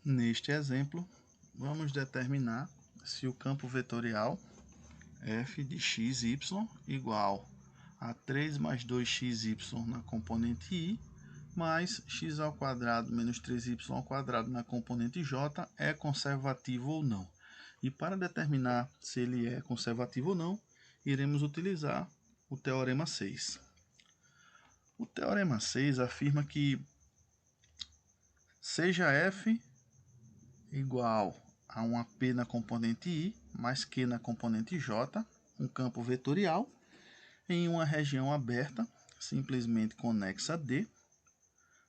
Neste exemplo, vamos determinar se o campo vetorial f de x, y igual a 3 mais 2xy na componente i, mais x ao quadrado menos 3y ao quadrado na componente j é conservativo ou não. E para determinar se ele é conservativo ou não, iremos utilizar o teorema 6. O teorema 6 afirma que seja f igual a uma P na componente I mais Q na componente J, um campo vetorial, em uma região aberta, simplesmente conexa a D.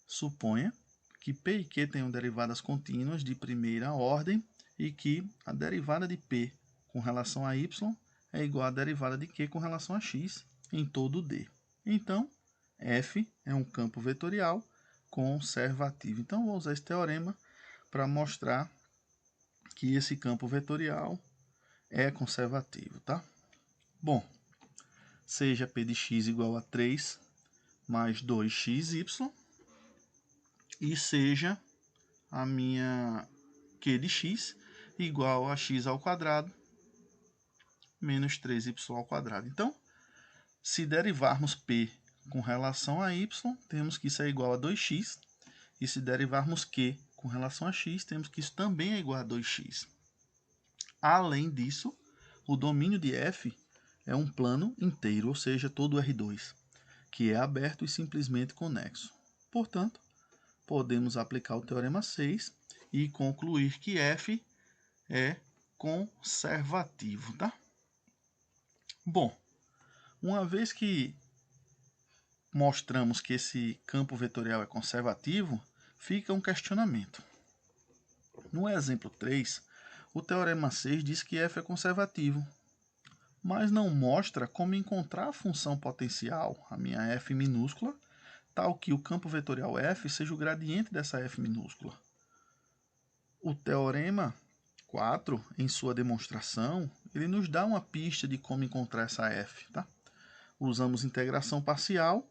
Suponha que P e Q tenham derivadas contínuas de primeira ordem e que a derivada de P com relação a Y é igual à derivada de Q com relação a X em todo D. Então, F é um campo vetorial conservativo. Então, vou usar esse teorema para mostrar que esse campo vetorial é conservativo, tá? Bom, seja P de x igual a 3 mais 2xy e seja a minha Q de x igual a x ao quadrado menos 3y ao quadrado. Então, se derivarmos P com relação a y, temos que isso é igual a 2x, e se derivarmos Q com relação a x, temos que isso também é igual a 2x. Além disso, o domínio de F é um plano inteiro, ou seja, todo R2, que é aberto e simplesmente conexo. Portanto, podemos aplicar o teorema 6 e concluir que F é conservativo, tá? Bom, uma vez que mostramos que esse campo vetorial é conservativo, fica um questionamento. No exemplo 3, o teorema 6 diz que F é conservativo, mas não mostra como encontrar a função potencial, a minha f minúscula, tal que o campo vetorial f seja o gradiente dessa f minúscula. O teorema 4, em sua demonstração, ele nos dá uma pista de como encontrar essa f, tá? Usamos integração parcial,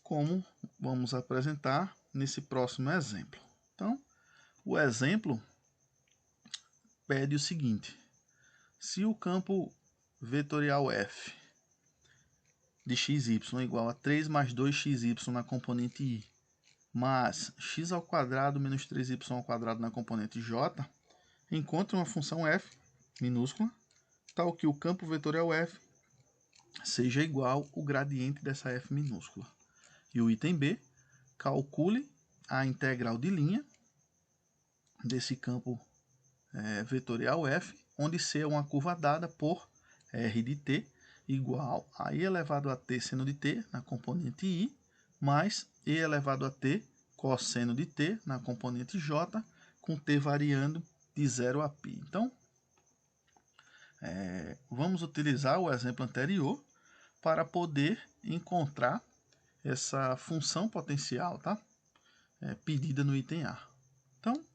como vamos apresentar nesse próximo exemplo. Então, o exemplo pede o seguinte: se o campo vetorial f de xy igual a 3 mais 2xy na componente i, mais x ao quadrado menos 3y ao quadrado na componente j, encontre uma função f minúscula, tal que o campo vetorial f seja igual ao gradiente dessa f minúscula. E o item B, calcule a integral de linha desse campo vetorial f, onde C é uma curva dada por R de t igual a i elevado a t seno de t na componente i, mais e elevado a t cosseno de t na componente j, com t variando de 0 a π. Então, vamos utilizar o exemplo anterior para poder encontrar essa função potencial, tá? Pedida no item A. Então,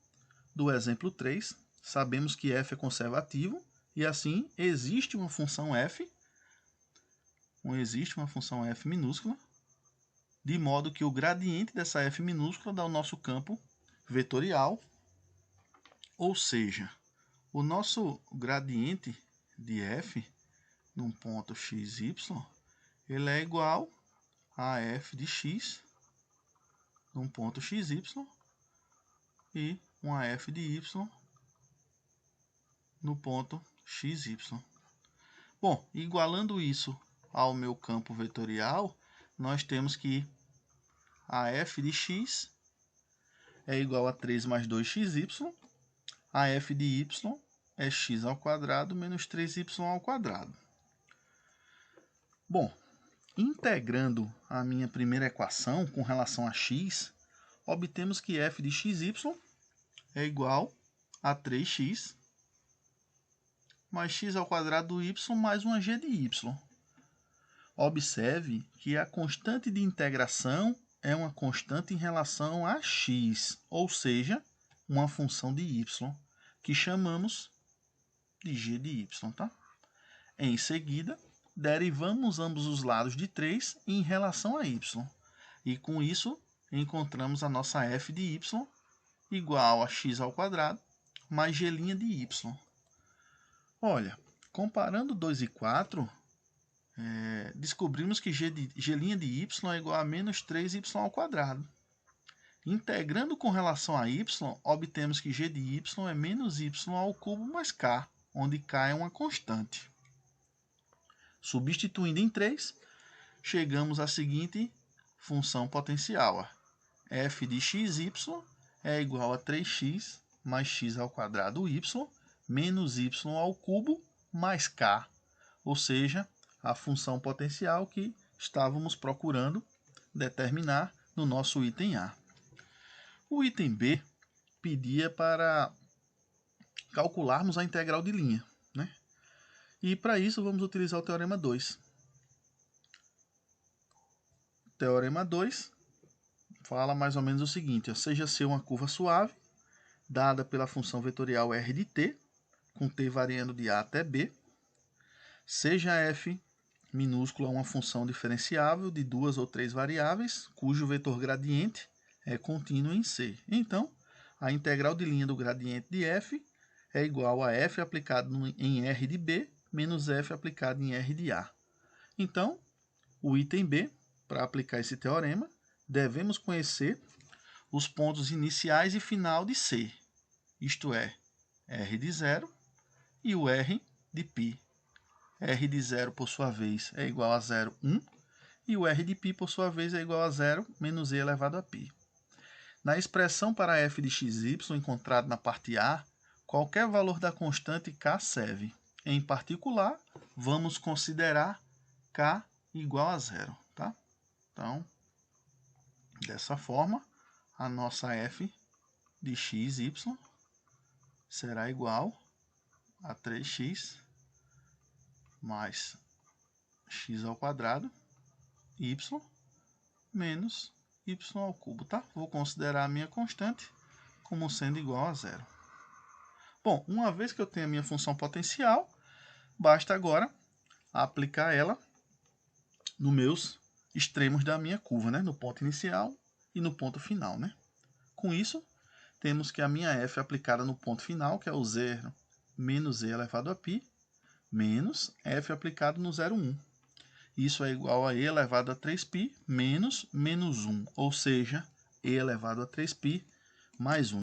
do exemplo 3, sabemos que f é conservativo e assim existe uma função f minúscula, de modo que o gradiente dessa f minúscula dá o nosso campo vetorial, ou seja, o nosso gradiente de f num ponto xy, ele é igual a f de x num ponto xy e uma f de y no ponto xy. Bom, igualando isso ao meu campo vetorial, nós temos que a f de x é igual a 3 mais 2xy, a f de y é x ao quadrado menos 3y ao quadrado. Bom, integrando a minha primeira equação com relação a x, obtemos que f de xy é igual a 3x mais x ao quadrado do y mais uma g de y. Observe que a constante de integração é uma constante em relação a x, ou seja, uma função de y, que chamamos de g de y. Tá? Em seguida, derivamos ambos os lados de 3 em relação a y. E com isso, encontramos a nossa f de y igual a x ao quadrado mais g' de y. Olha, comparando 2 e 4, descobrimos que g' de y é igual a menos 3y ao quadrado. Integrando com relação a y, obtemos que g de y é menos y ao cubo mais k, onde k é uma constante. Substituindo em 3, chegamos à seguinte função potencial. F de xy é igual a 3x mais x ao quadrado y menos y ao cubo mais k, ou seja, a função potencial que estávamos procurando determinar no nosso item A. O item B pedia para calcularmos a integral de linha, né? E para isso vamos utilizar o teorema 2. Teorema 2 fala mais ou menos o seguinte: seja C uma curva suave, dada pela função vetorial R de t, com t variando de A até B, seja f minúscula uma função diferenciável de 2 ou 3 variáveis, cujo vetor gradiente é contínuo em C. Então, a integral de linha do gradiente de f é igual a f aplicado em R de B menos f aplicado em R de A. Então, o item B, para aplicar esse teorema, devemos conhecer os pontos iniciais e final de C, isto é, R de 0 e o R de π. R de 0, por sua vez, é igual a 0, 1, e o R de π, por sua vez, é igual a 0 menos e elevado a π. Na expressão para f de xy encontrado na parte A, qualquer valor da constante k serve. Em particular, vamos considerar k igual a 0. Tá? Então, dessa forma, a nossa f de xy será igual a 3x mais x ao quadrado y menos y ao cubo, tá? Vou considerar a minha constante como sendo igual a 0. Bom, uma vez que eu tenho a minha função potencial, basta agora aplicar ela nos meus extremos da minha curva, né? No ponto inicial e no ponto final, né? Com isso, temos que a minha f aplicada no ponto final, que é o 0 menos e elevado a π, menos f aplicado no 0, 1. Isso é igual a e elevado a 3π menos 1, ou seja, e elevado a 3π mais 1.